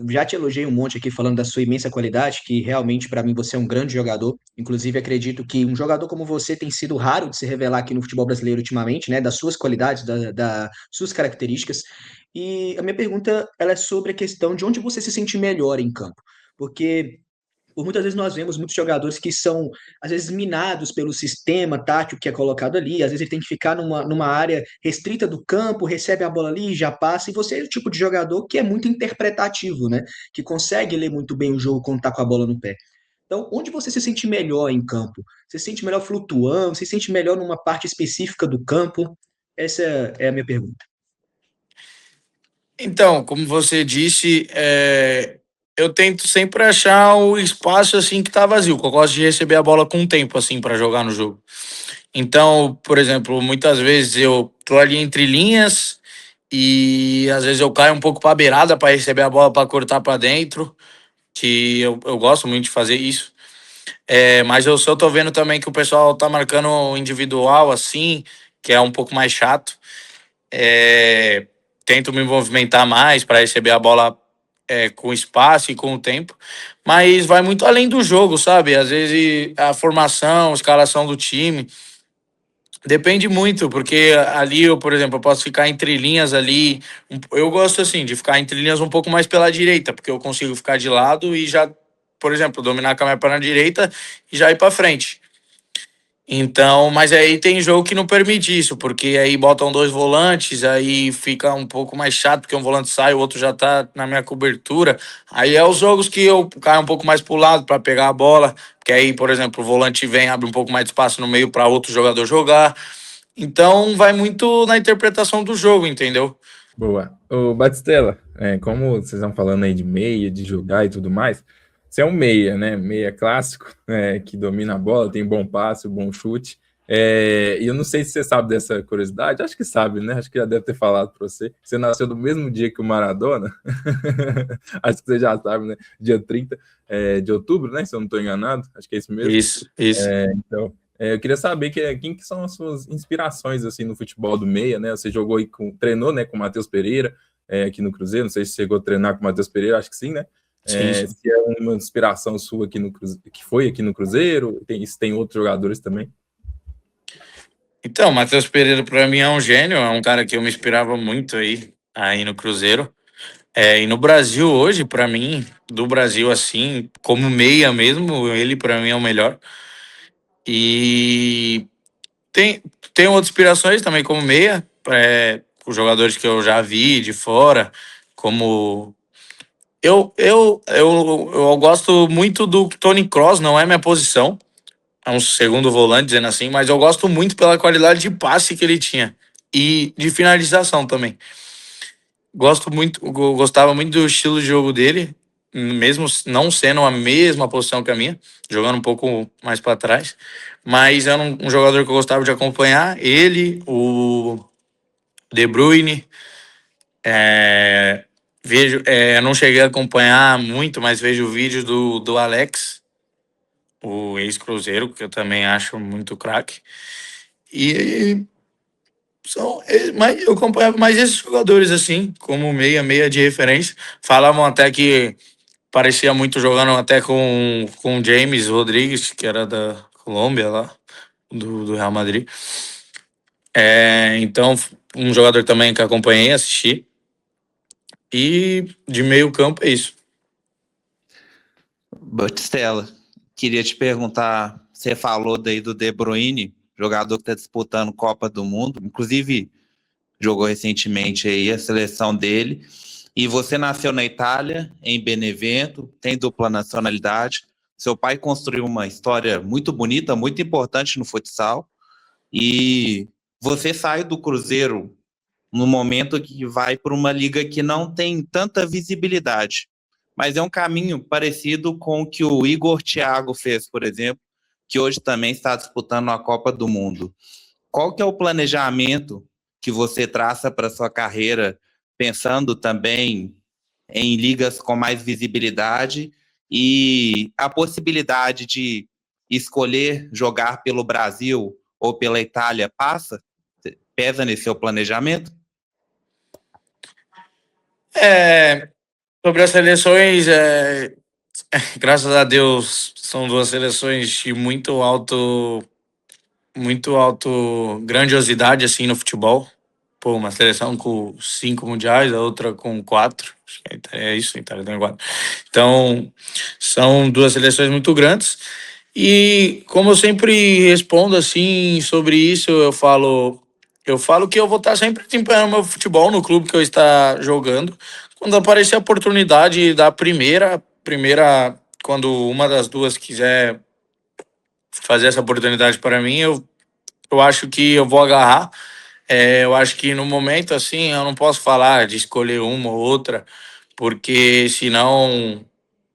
Já te elogiei um monte aqui falando da sua imensa qualidade, que realmente para mim você é um grande jogador. Inclusive, acredito que um jogador como você tem sido raro de se revelar aqui no futebol brasileiro ultimamente, né? Das suas qualidades, das suas características. E a minha pergunta ela é sobre a questão de onde você se sente melhor em campo. Porque por muitas vezes nós vemos muitos jogadores que são, às vezes, minados pelo sistema tático que é colocado ali, às vezes ele tem que ficar numa área restrita do campo, recebe a bola ali, já passa, e você é o tipo de jogador que é muito interpretativo, né? Que consegue ler muito bem o jogo quando tá com a bola no pé. Então, onde você se sente melhor em campo? Você se sente melhor flutuando? Você se sente melhor numa parte específica do campo? Essa é a minha pergunta. Então, como você disse, eu tento sempre achar o espaço assim que tá vazio, que eu gosto de receber a bola com tempo assim para jogar no jogo. Então, por exemplo, muitas vezes eu tô ali entre linhas e às vezes eu caio um pouco para a beirada para receber a bola para cortar para dentro, que eu gosto muito de fazer isso. Mas eu só tô vendo também que o pessoal tá marcando individual assim, que é um pouco mais chato. É, Tento me movimentar mais para receber a bola com espaço e com o tempo, mas vai muito além do jogo, sabe? Às vezes a formação, a escalação do time depende muito, porque ali eu, por exemplo, eu posso ficar entre linhas ali. Eu gosto assim de ficar entre linhas um pouco mais pela direita, porque eu consigo ficar de lado e já, por exemplo, dominar com a minha perna direita e já ir para frente. Então, mas aí tem jogo que não permite isso, porque aí botam dois volantes, aí fica um pouco mais chato, porque um volante sai, o outro já tá na minha cobertura. Aí é os jogos que eu caio um pouco mais pro lado para pegar a bola, que aí, por exemplo, o volante vem, abre um pouco mais de espaço no meio para outro jogador jogar. Então, vai muito na interpretação do jogo, entendeu? Boa. Ô, Batistella, como vocês estão falando aí de meia, de jogar e tudo mais, você é um meia, né? Meia clássico, que domina a bola, tem bom passe, bom chute. E eu não sei se você sabe dessa curiosidade, acho que sabe, né? Acho que já deve ter falado para você. Você nasceu no mesmo dia que o Maradona. Acho que você já sabe, né? Dia 30 de outubro, né? Se eu não estou enganado, acho que é isso mesmo. Isso, isso. Então, eu queria saber quem que são as suas inspirações assim no futebol do meia, né? Você jogou e treinou, né, com o Matheus Pereira aqui no Cruzeiro. Não sei se chegou a treinar com o Matheus Pereira, acho que sim, né? Sim, sim. Se é uma inspiração sua aqui no Cruzeiro, que foi aqui no Cruzeiro, se tem outros jogadores também. Então, Matheus Pereira para mim é um gênio, é um cara que eu me inspirava muito aí no Cruzeiro. E no Brasil hoje, para mim, do Brasil assim, como meia mesmo, ele para mim é o melhor. E tem, tem outras inspirações também como meia, os jogadores que eu já vi de fora, como eu gosto muito do Toni Kroos, não é minha posição, é um segundo volante, dizendo assim, mas eu gosto muito pela qualidade de passe que ele tinha e de finalização também. Gostava muito do estilo de jogo dele, mesmo não sendo a mesma posição que a minha, jogando um pouco mais para trás, mas era um jogador que eu gostava de acompanhar, ele, o De Bruyne, não cheguei a acompanhar muito, mas vejo vídeos do Alex, o ex-Cruzeiro, que eu também acho muito craque, e mas eu acompanhava mais esses jogadores assim, como meia de referência. Falavam até que parecia muito jogando até com o James Rodrigues, que era da Colômbia lá, do Real Madrid. Então, um jogador também que acompanhei, assisti. E de meio campo é isso. Batistella, queria te perguntar, você falou daí do De Bruyne, jogador que está disputando Copa do Mundo, inclusive jogou recentemente aí a seleção dele, e você nasceu na Itália, em Benevento, tem dupla nacionalidade, seu pai construiu uma história muito bonita, muito importante no futsal, e você sai do Cruzeiro no momento que vai para uma liga que não tem tanta visibilidade, mas é um caminho parecido com o que o Igor Thiago fez, por exemplo, que hoje também está disputando a Copa do Mundo. Qual que é o planejamento que você traça para sua carreira, pensando também em ligas com mais visibilidade e a possibilidade de escolher jogar pelo Brasil ou pela Itália pesa nesse seu planejamento? Sobre as seleções, graças a Deus, são duas seleções de muito alto grandiosidade assim no futebol. Pô, uma seleção com 5 mundiais, a outra com 4. Acho que é isso, a Itália tem 4. Então, são duas seleções muito grandes. E como eu sempre respondo assim sobre isso, eu falo que eu vou estar sempre desempenhando meu futebol no clube que eu estou jogando. Quando aparecer a oportunidade da primeira, quando uma das duas quiser fazer essa oportunidade para mim, eu acho que eu vou agarrar. Eu acho que no momento, assim, eu não posso falar de escolher uma ou outra, porque senão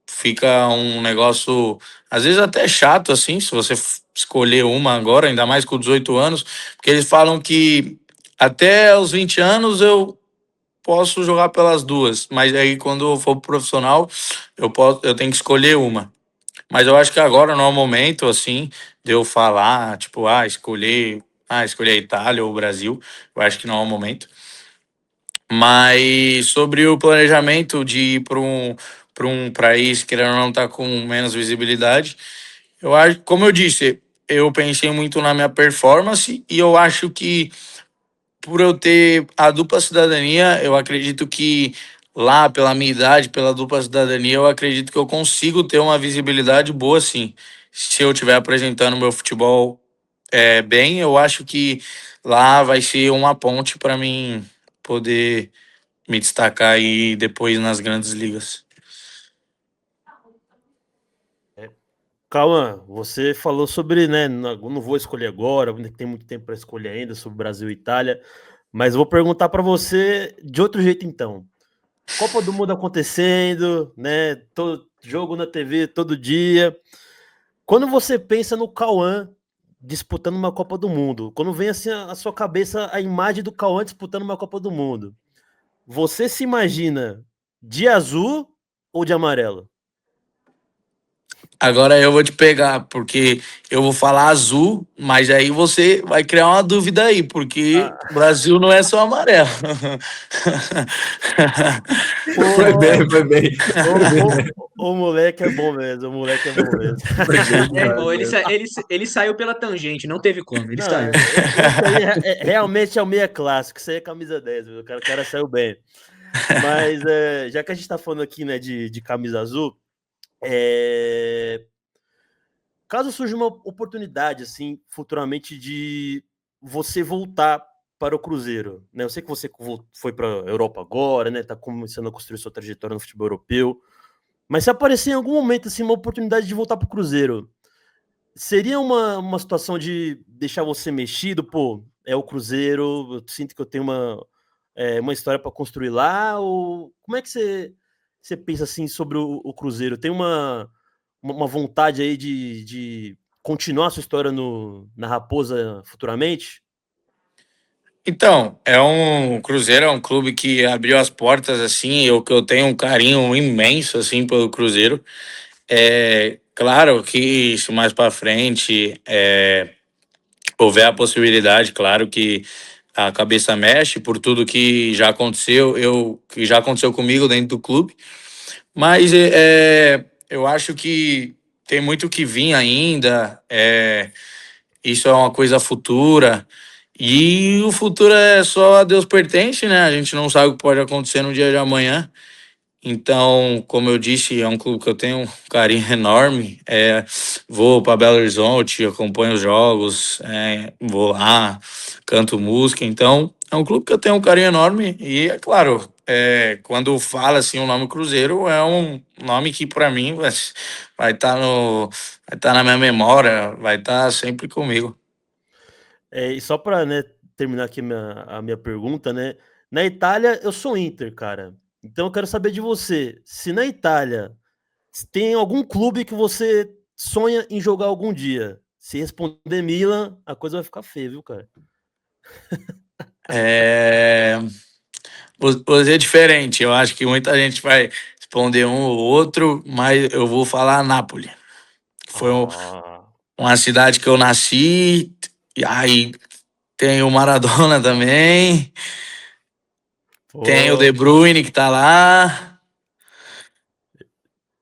fica um negócio, às vezes até chato, assim, se você escolher uma agora, ainda mais com 18 anos, porque eles falam que até os 20 anos eu posso jogar pelas duas, mas aí quando eu for profissional, eu tenho que escolher uma. Mas eu acho que agora não é o momento, assim, de eu falar, tipo, escolher a Itália ou o Brasil. Eu acho que não é o momento. Mas sobre o planejamento de ir para um país que não está com menos visibilidade, eu acho, como eu disse, eu pensei muito na minha performance e eu acho que por eu ter a dupla cidadania, eu acredito que lá, pela minha idade, pela dupla cidadania, eu acredito que eu consigo ter uma visibilidade boa, sim. Se eu estiver apresentando meu futebol bem, eu acho que lá vai ser uma ponte para mim poder me destacar aí depois nas grandes ligas. Cauã, você falou sobre, né? Não vou escolher agora, tem muito tempo para escolher ainda sobre Brasil e Itália, mas vou perguntar para você de outro jeito então. Copa do Mundo acontecendo, né? Todo jogo na TV todo dia. Quando você pensa no Cauã disputando uma Copa do Mundo, quando vem assim a sua cabeça a imagem do Cauã disputando uma Copa do Mundo, você se imagina de azul ou de amarelo? Agora eu vou te pegar, porque eu vou falar azul, mas aí você vai criar uma dúvida aí, porque o Ah, Brasil não é só amarelo. Foi bem, pô, foi bem. Foi bem, o moleque é bom mesmo, o moleque é bom mesmo. foi bem É, demais irmão, mesmo. ele saiu pela tangente, não teve como, ele Não, saiu. esse aí realmente é o meia clássico, isso aí é camisa 10, viu? O cara saiu bem. Mas já que a gente tá falando aqui, né, de camisa azul, é, caso surja uma oportunidade, assim, futuramente de você voltar para o Cruzeiro, né? Eu sei que você foi para a Europa agora, né? Tá começando a construir sua trajetória no futebol europeu, mas se aparecer em algum momento, assim, uma oportunidade de voltar para o Cruzeiro, seria uma situação de deixar você mexido? Pô, é o Cruzeiro, eu sinto que eu tenho uma história para construir lá, ou como é que você pensa, assim, sobre o Cruzeiro? Tem uma vontade aí de continuar a sua história na Raposa futuramente? Então, o Cruzeiro é um clube que abriu as portas assim, eu tenho um carinho imenso assim pelo Cruzeiro. Claro que se mais para frente houver a possibilidade, claro que a cabeça mexe por tudo que já aconteceu, que já aconteceu comigo dentro do clube, mas eu acho que tem muito que vir ainda. Isso é uma coisa futura. E o futuro é só a Deus pertence, né? A gente não sabe o que pode acontecer no dia de amanhã. Então, como eu disse, é um clube que eu tenho um carinho enorme. Vou para Belo Horizonte, acompanho os jogos, vou lá, canto música. Então, é um clube que eu tenho um carinho enorme. E, é claro, quando fala assim o nome Cruzeiro, é um nome que para mim vai estar vai tá na minha memória, vai estar sempre comigo. E só para, né, terminar aqui a minha pergunta, né? Na Itália, eu sou Inter, cara. Então eu quero saber de você, se na Itália se tem algum clube que você sonha em jogar algum dia. Se responder Milan, a coisa vai ficar feia, viu, cara? É, Vou dizer diferente. Eu acho que muita gente vai responder um ou outro, mas eu vou falar Nápoles. Foi Ah, uma cidade que eu nasci, e aí tem o Maradona também, tem o De pô, Bruyne que tá lá.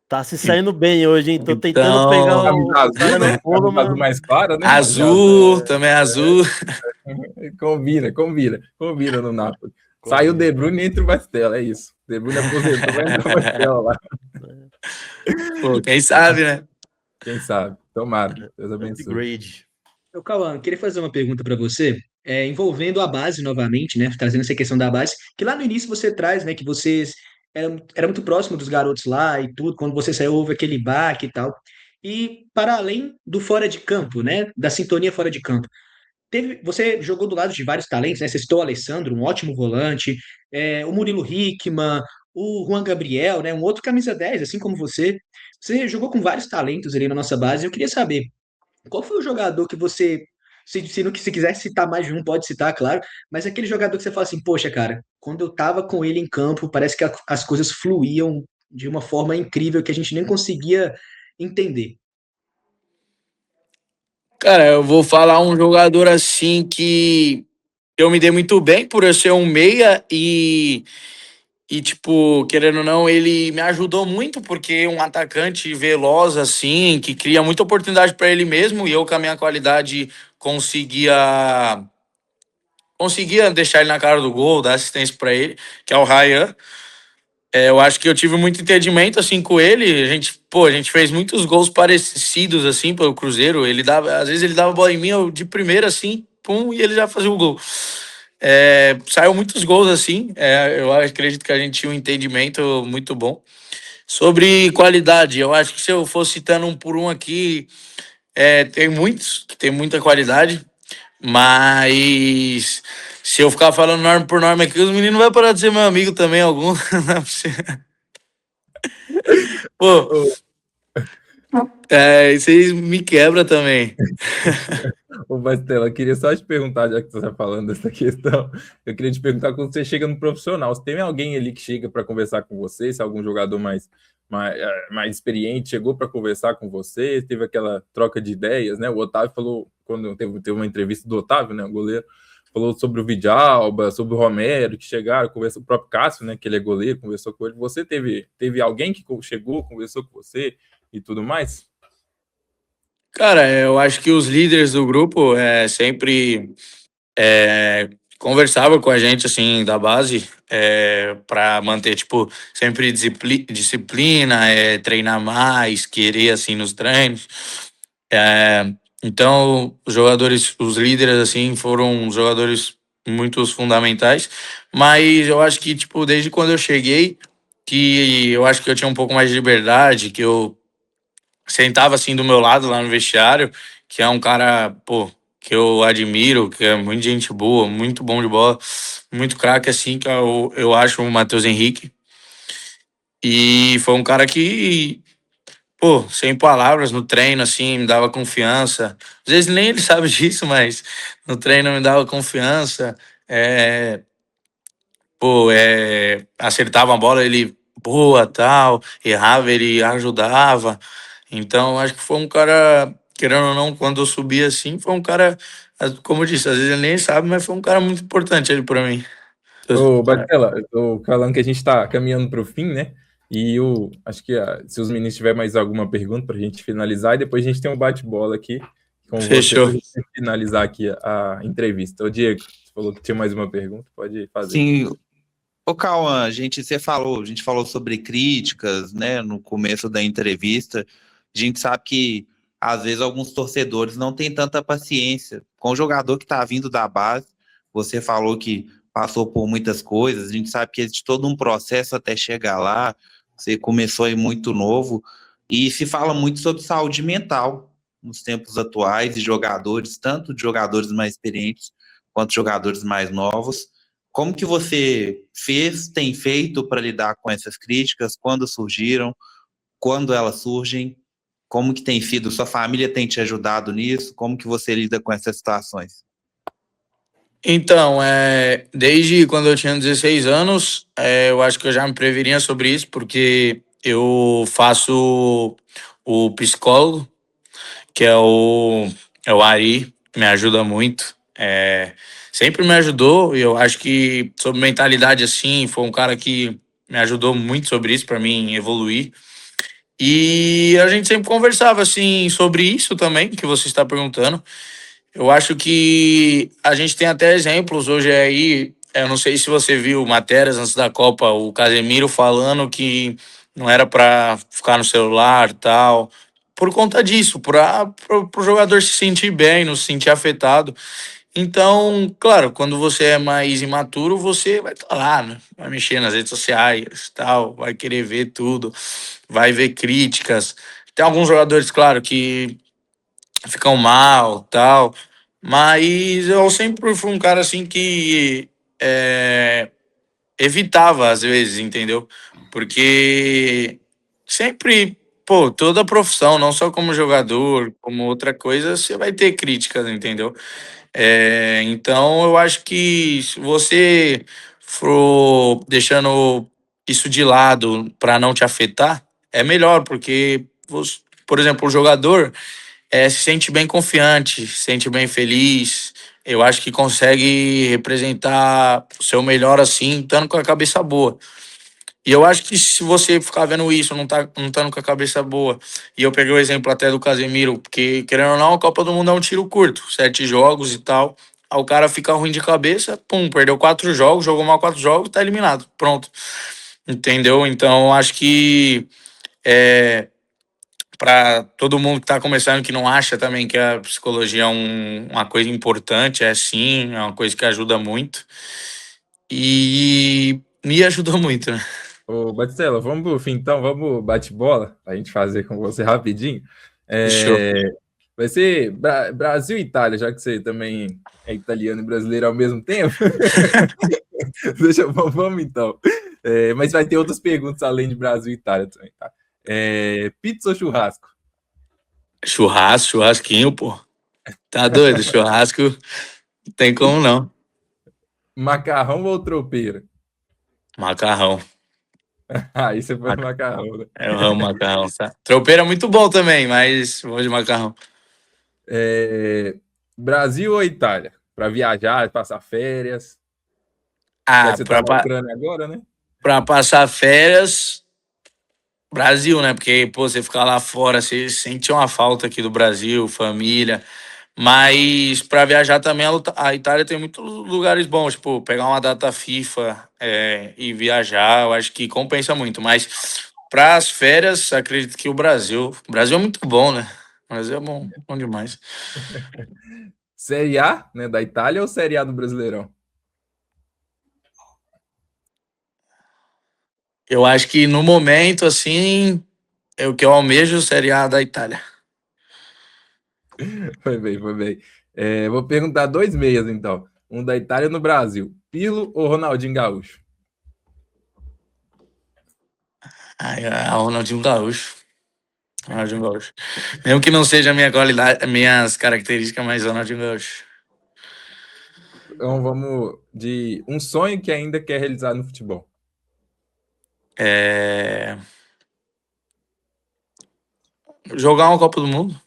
Tá se saindo bem hoje, hein? Tô tentando Então, pegar Camisa o cara azul, né? no pulo, Camisa azul mas mais clara, né? azul, também azul. Combina no Napoli. Saiu o De Bruyne e entra o Bastella, é isso. De Bruyne aposentou, vai entrar o Bastella lá. Pô, quem sabe, né? Quem sabe? Tomara. Deus abençoe. upgrade. Eu, Cauã, queria fazer uma pergunta para você, envolvendo a base novamente, né? Trazendo essa questão da base, que lá no início você traz, né? Que vocês era muito próximo dos garotos lá e tudo, quando você saiu, houve aquele baque e tal. E para além do fora de campo, né? Da sintonia fora de campo. Você jogou do lado de vários talentos, né? Você citou o Alessandro, um ótimo volante, o Murilo Hickman, o Juan Gabriel, né? Um outro camisa 10, assim como você. Você jogou com vários talentos ali na nossa base. Eu queria saber. Qual foi o jogador que você, se quiser citar mais de um, pode citar, claro, mas aquele jogador que você fala assim, poxa, cara, quando eu tava com ele em campo, parece que as coisas fluíam de uma forma incrível que a gente nem conseguia entender. Cara, eu vou falar um jogador assim que eu me dei muito bem por eu ser um meia e tipo, querendo ou não, ele me ajudou muito porque um atacante veloz assim, que cria muita oportunidade para ele mesmo e eu com a minha qualidade conseguia deixar ele na cara do gol, dar assistência para ele, que é o Ryan. Eu acho que eu tive muito entendimento assim com ele. A gente fez muitos gols parecidos assim pelo Cruzeiro. Às vezes ele dava bola em mim eu, de primeira assim, pum, e ele já fazia o gol. Saiu muitos gols assim. Eu acredito que a gente tinha um entendimento muito bom. Sobre qualidade, eu acho que se eu for citando um por um aqui, tem muitos que tem muita qualidade, mas se eu ficar falando norma por norma aqui, os meninos vão parar de ser meu amigo também, algum. Pô, Ô, vocês me quebram também. ô Bastella, eu queria só te perguntar, já que você está falando dessa questão, eu queria te perguntar quando você chega no profissional, se tem alguém ali que chega para conversar com você, se algum jogador mais experiente chegou para conversar com você, teve aquela troca de ideias, né? O Otávio falou, quando teve uma entrevista do Otávio, né, o goleiro, falou sobre o Vidalba, sobre o Romero, que chegaram, conversou, o próprio Cássio, né, que ele é goleiro, conversou com ele. Você teve alguém que chegou, conversou com você e tudo mais? Cara, eu acho que os líderes do grupo sempre conversavam com a gente, assim, da base, para manter, tipo, sempre disciplina, treinar mais, querer, assim, nos treinos. É, então, os líderes, assim, foram jogadores muito fundamentais, mas eu acho que, tipo, desde quando eu cheguei, que eu acho que eu tinha um pouco mais de liberdade, que eu sentava, assim, do meu lado lá no vestiário, que é um cara, pô, que eu admiro, que é muito gente boa, muito bom de bola, muito craque, assim, que eu acho o Matheus Henrique. E foi um cara que pô, sem palavras no treino, assim, me dava confiança. Às vezes nem ele sabe disso, mas no treino me dava confiança. É, acertava a bola, ele boa, tal, errava, ele ajudava. Então, acho que foi um cara, querendo ou não, quando eu subi assim, foi um cara, como eu disse, às vezes ele nem sabe, mas foi um cara muito importante ele para mim. Ô, Batella, eu tô falando que a gente está caminhando para o fim, né? E eu acho que se os meninos tiverem mais alguma pergunta para a gente finalizar, e depois a gente tem um bate-bola aqui com você para Fechou. a gente finalizar aqui a entrevista. Ô, Diego, você falou que tinha mais uma pergunta, pode fazer. Sim, ô Cauã, a gente falou sobre críticas, né, no começo da entrevista. A gente sabe que às vezes alguns torcedores não têm tanta paciência com o jogador que está vindo da base. Você falou que passou por muitas coisas, a gente sabe que existe todo um processo até chegar lá. Você começou aí muito novo e se fala muito sobre saúde mental nos tempos atuais de jogadores, tanto de jogadores mais experientes quanto jogadores mais novos. Como que você tem feito para lidar com essas críticas? Quando surgiram? Quando elas surgem? Como que tem sido? Sua família tem te ajudado nisso? Como que você lida com essas situações? Então, desde quando eu tinha 16 anos, eu acho que eu já me previnia sobre isso, porque eu faço o psicólogo, que é o Ari, me ajuda muito. Sempre me ajudou, e eu acho que sobre mentalidade assim, foi um cara que me ajudou muito sobre isso para mim evoluir. E a gente sempre conversava assim sobre isso também, que você está perguntando. Eu acho que a gente tem até exemplos hoje aí. Eu não sei se você viu matérias antes da Copa, o Casemiro falando que não era para ficar no celular e tal. Por conta disso, para o jogador se sentir bem, não se sentir afetado. Então, claro, quando você é mais imaturo, você vai estar lá, né? Vai mexer nas redes sociais, tal, vai querer ver tudo, vai ver críticas. Tem alguns jogadores, claro, que ficam mal, tal, mas eu sempre fui um cara assim que evitava às vezes, entendeu? Porque sempre, pô, toda profissão, não só como jogador, como outra coisa, você vai ter críticas, entendeu? Então, eu acho que se você for deixando isso de lado para não te afetar, é melhor, porque, por exemplo, o jogador se sente bem confiante, se sente bem feliz. Eu acho que consegue representar o seu melhor assim, estando com a cabeça boa. E eu acho que se você ficar vendo isso, não estando com a cabeça boa, e eu peguei o exemplo até do Casemiro, porque, querendo ou não, a Copa do Mundo é um tiro curto, 7 jogos e tal. Aí o cara fica ruim de cabeça, pum, perdeu 4 jogos, jogou mal 4 jogos, tá eliminado. Pronto. Entendeu? Então, eu acho que para todo mundo que tá começando, que não acha também que a psicologia é uma coisa importante, é sim, é uma coisa que ajuda muito. E me ajudou muito, né? Ô, Batistella, vamos pro fim então, vamos bate-bola, pra gente fazer com você rapidinho. Fechou. É, vai ser Brasil e Itália, já que você também é italiano e brasileiro ao mesmo tempo. Vamos então. Mas vai ter outras perguntas além de Brasil e Itália também, tá? Pizza ou churrasco? Churrasco, churrasquinho, pô. Tá doido? Churrasco, não tem como não. Macarrão ou tropeira? Macarrão. Aí você foi Ma- macarrão, né? Eu amo macarrão, tá? Tropeiro é muito bom também, mas vou de macarrão. É, Brasil ou Itália? Para viajar, passar férias. Já que Ah, você tá na Ucrânia agora, né? pra passar férias, Brasil, né? Porque, pô, você ficar lá fora, você sente uma falta aqui do Brasil, família. Mas para viajar também, a Itália tem muitos lugares bons, tipo, pegar uma data FIFA e viajar, eu acho que compensa muito. Mas para as férias, acredito que o Brasil é muito bom, né? O Brasil é bom, bom demais. Série A, né, da Itália ou Série A do Brasileirão? Eu acho que no momento, assim, é o que eu almejo, Série A da Itália. Foi bem, foi bem. Vou perguntar dois meias, então. Um da Itália e no Brasil. Pirlo ou Ronaldinho Gaúcho? Ai, a Ronaldinho Gaúcho. Ronaldinho Gaúcho. Mesmo que não seja a minha qualidade, minhas características, mas Ronaldinho Gaúcho. Então vamos de um sonho que ainda quer realizar no futebol. É... Jogar uma Copa do Mundo.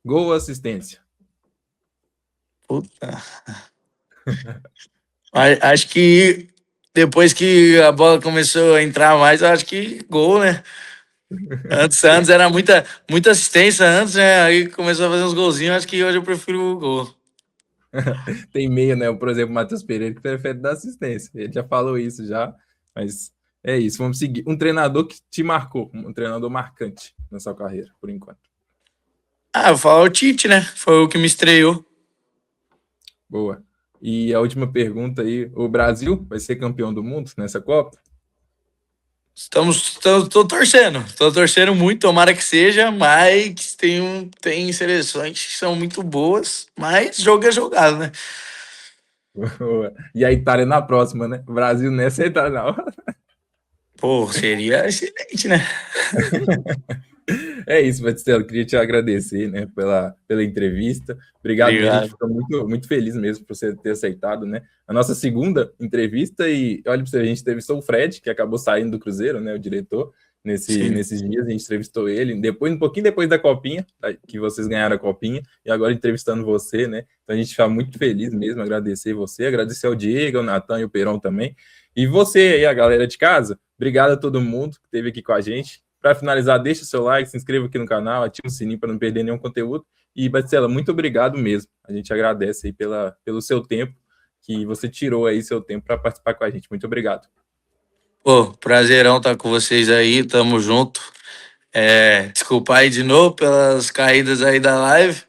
Gol ou assistência? Puta. Acho que depois que a bola começou a entrar mais, eu acho que gol, né? Antes era muita assistência antes, né? Aí começou a fazer uns golzinhos, acho que hoje eu prefiro o gol. Tem meia, né? Por exemplo, o Matheus Pereira que prefere dar assistência. Ele já falou isso já, mas é isso. Vamos seguir. Um treinador que te marcou, um treinador marcante na sua carreira, por enquanto. Ah, eu vou falar o Tite, né? Foi o que me estreou. Boa. E a última pergunta aí: o Brasil vai ser campeão do mundo nessa Copa? Tô torcendo muito, tomara que seja, mas tem seleções que são muito boas, mas jogo é jogado, né? Boa. E a Itália na próxima, né? O Brasil nessa e a Itália na outra. Pô, seria excelente, né? É isso, Batistella. Queria te agradecer, né, pela entrevista. Obrigado mesmo. A gente Obrigado. fica muito feliz mesmo por você ter aceitado, né? A nossa segunda entrevista. E olha para você, a gente entrevistou o Fred, que acabou saindo do Cruzeiro, né? O diretor. Sim. Nesses dias a gente entrevistou ele, um pouquinho depois da Copinha, que vocês ganharam a Copinha, e agora entrevistando você, né? Então a gente fica muito feliz mesmo, agradecer você, agradecer ao Diego, ao Natan e ao Peron também. E você aí, a galera de casa, Obrigado a todo mundo que esteve aqui com a gente. Para finalizar, deixa o seu like, se inscreva aqui no canal, ativa o sininho para não perder nenhum conteúdo. E, Batistella, muito obrigado mesmo. A gente agradece aí pelo seu tempo, que você tirou aí seu tempo para participar com a gente. Muito obrigado. Pô, prazerão estar com vocês aí, tamo junto. Desculpa aí de novo pelas caídas aí da live.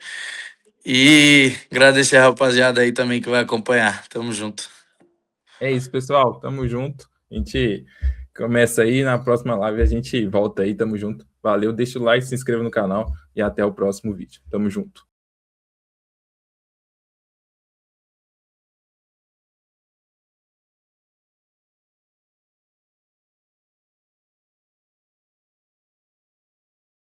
E agradecer a rapaziada aí também que vai acompanhar. Tamo junto. É isso, pessoal. Tamo junto. A gente começa aí, na próxima live a gente volta aí. Tamo junto. Valeu, deixa o like, se inscreva no canal e até o próximo vídeo. Tamo junto.